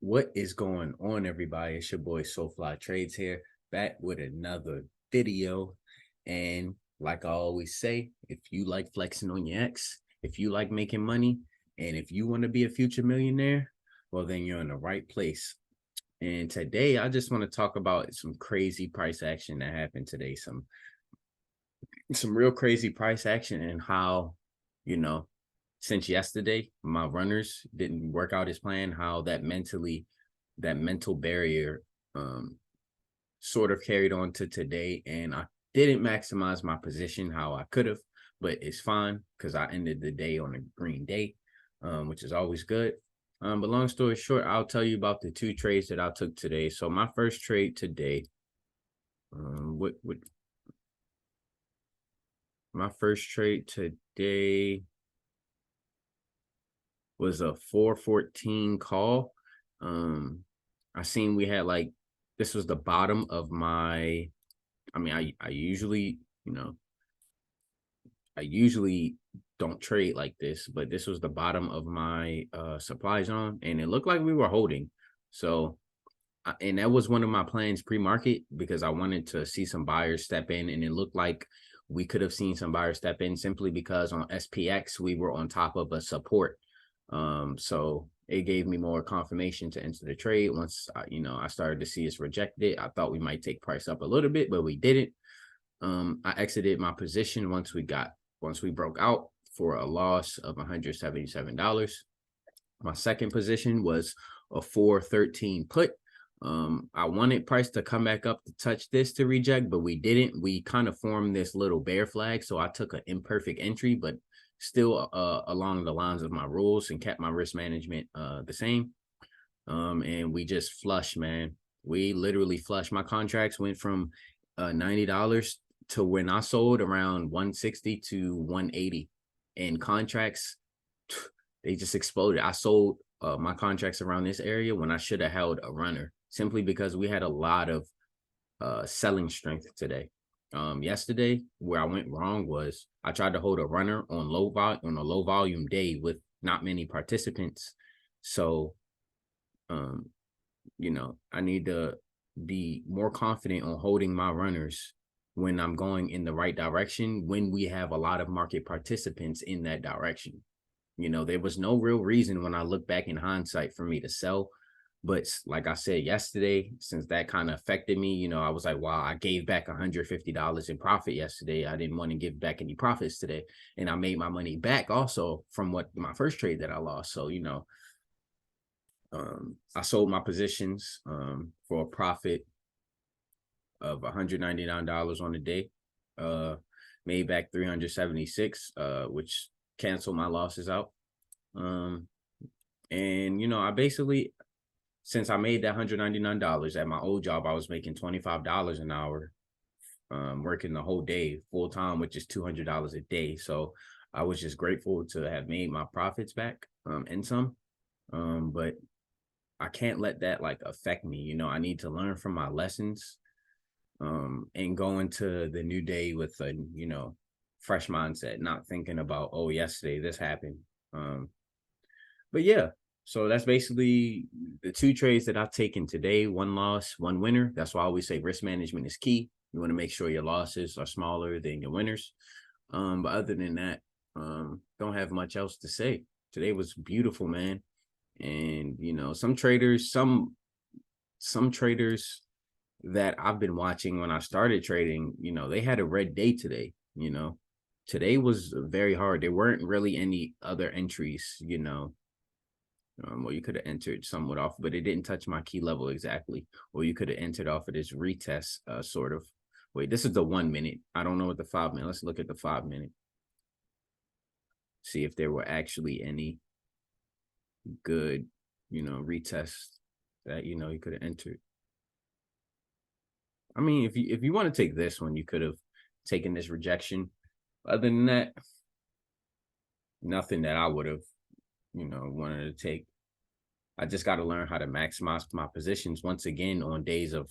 What is going on, everybody? It's your boy Soulfly Trades here, back with another video. And like I always say, if you like flexing on your ex, if you like making money, and if you want to be a future millionaire, well, then you're in the right place. And today, I just want to talk about some crazy price action that happened today. Some real crazy price action, and how, you know, since yesterday, my runners didn't work out as planned, how that mental barrier sort of carried on to today. And I didn't maximize my position how I could have, but it's fine because I ended the day on a green day, which is always good. But long story short, I'll tell you about the two trades that I took today. So my first trade today, what my first trade today was a 414 call. I seen we had like, this was the bottom of my, I usually, I usually don't trade like this, but this was the bottom of my supply zone, and it looked like we were holding. So, and that was one of my plans pre-market, because I wanted to see some buyers step in, and it looked like we could have seen some buyers step in simply because on SPX we were on top of a support. So it gave me more confirmation to enter the trade. Once I started to see us reject it, I thought we might take price up a little bit, but we didn't. I exited my position once we broke out for a loss of $177. My second position was a 413 put. I wanted price to come back up to touch this to reject, but we didn't. We kind of formed this little bear flag, so I took an imperfect entry, but still along the lines of my rules, and kept my risk management the same. And we just flushed, man. We literally flushed. My contracts went from $90 to, when I sold, around 160 to 180, and contracts, they just exploded. I sold my contracts around this area when I should have held a runner, simply because we had a lot of selling strength today. Yesterday, where I went wrong was I tried to hold a runner on a low volume day with not many participants. So, I need to be more confident on holding my runners when I'm going in the right direction, when we have a lot of market participants in that direction. There was no real reason, when I look back in hindsight, for me to sell. But like I said yesterday, since that kind of affected me, I was like, wow, I gave back $150 in profit yesterday. I didn't want to give back any profits today. And I made my money back also from my first trade that I lost. So, I sold my positions for a profit of $199 on the day. Made back 376, which canceled my losses out. And I basically, since I made that $199 at my old job, I was making $25 an hour, working the whole day full time, which is $200 a day. So I was just grateful to have made my profits back, and some. But I can't let that like affect me. I need to learn from my lessons, and go into the new day with a fresh mindset, not thinking about, oh, yesterday this happened. But yeah, so that's basically the two trades that I've taken today. One loss, one winner. That's why I always say risk management is key. You want to make sure your losses are smaller than your winners. But other than that, don't have much else to say. Today was beautiful, man. And some traders that I've been watching when I started trading, they had a red day today. Today was very hard. There weren't really any other entries, well, you could have entered somewhat off, but it didn't touch my key level exactly. Or you could have entered off of this retest, sort of. Wait, this is the 1 minute. I don't know what the 5 minute. Let's look at the 5 minute. See if there were actually any good, retests that, you could have entered. I mean, if you want to take this one, you could have taken this rejection. Other than that, nothing that I would have, wanted to take. I just got to learn how to maximize my positions once again on days of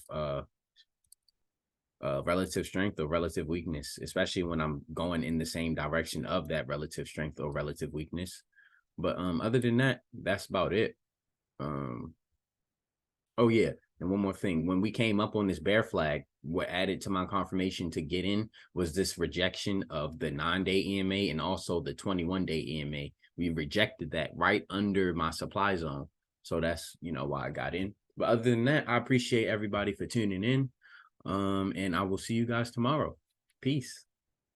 relative strength or relative weakness, especially when I'm going in the same direction of that relative strength or relative weakness. But other than that, that's about it. Oh yeah. And one more thing. When we came up on this bear flag, what added to my confirmation to get in was this rejection of the 9-day EMA and also the 21-day EMA. We rejected that right under my supply zone. So that's, why I got in. But other than that, I appreciate everybody for tuning in. And I will see you guys tomorrow. Peace.